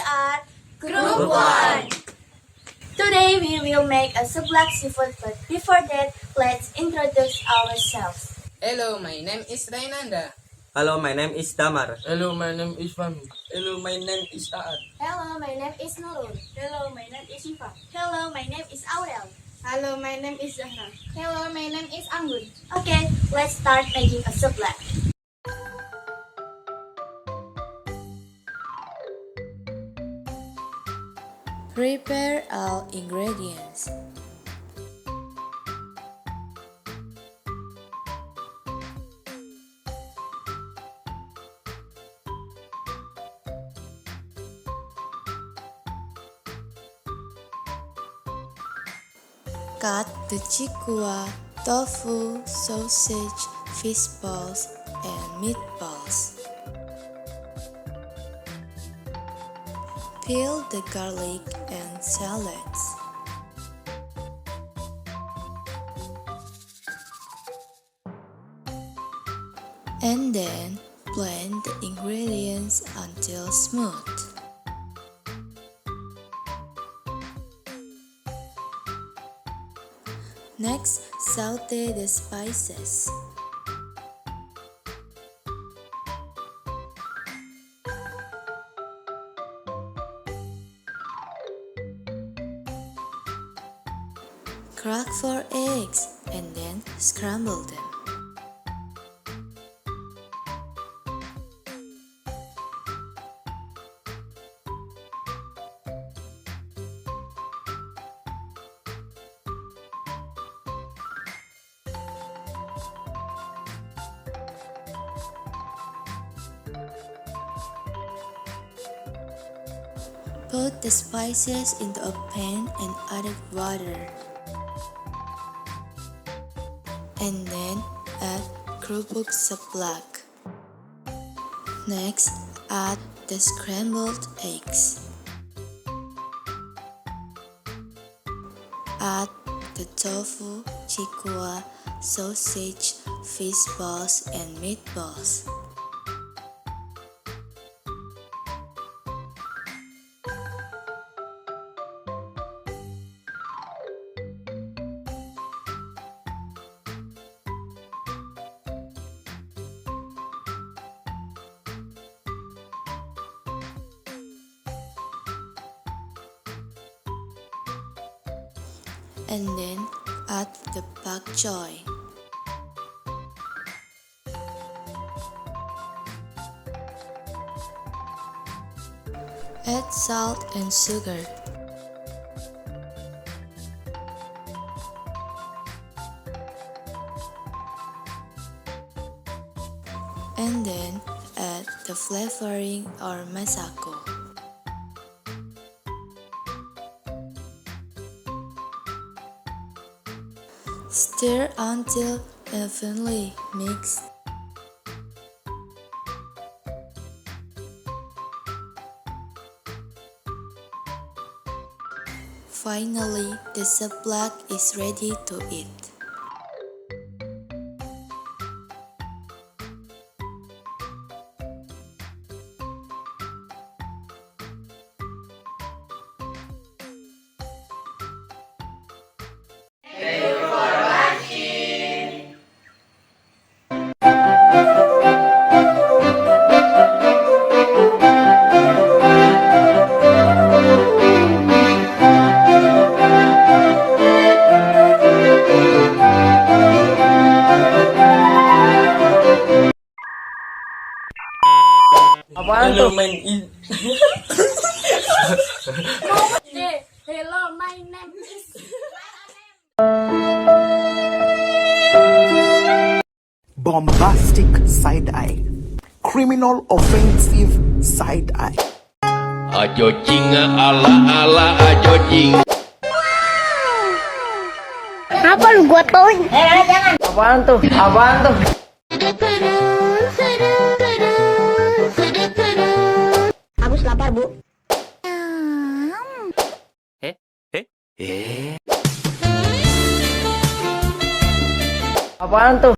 are Group 1. Today we will make a seblak seafood, but before that, let's introduce ourselves. Hello, my name is Rainanda. Hello, my name is Damar. Hello, my name is Fahmi. Hello, my name is Aad. Hello, my name is Noodle. Hello, my name is Shifa. Hello, my name is Aurel. Hello, my name is Zahra. Hello, my name is Anggun. Okay, let's start making a seblak. Prepare all ingredients. Cut the chickpea, tofu, sausage, fish balls, and meatballs. Peel the garlic and shallots. And then blend the ingredients until smooth. Next, saute the spices. Crack 4 eggs and then scramble them. Put the spices into a pan and add water. And then add kerupuk seblak. Next, add the scrambled eggs. Add the tofu, chickpea, sausage, fish balls, and meatballs. And then add the pak choy. Add salt and sugar. And then add the flavoring or masako. Stir until evenly mixed. Finally, the seblak is ready to eat. Apaan tuh? Main Hello, my name is... Bombastic side eye, criminal offensive side eye. Ajo jinga ala ajo jing. Apa lu gua tauin? Jangan. Apaan tuh? Apaan tuh? Agus lapar, Bu. Apaan tuh?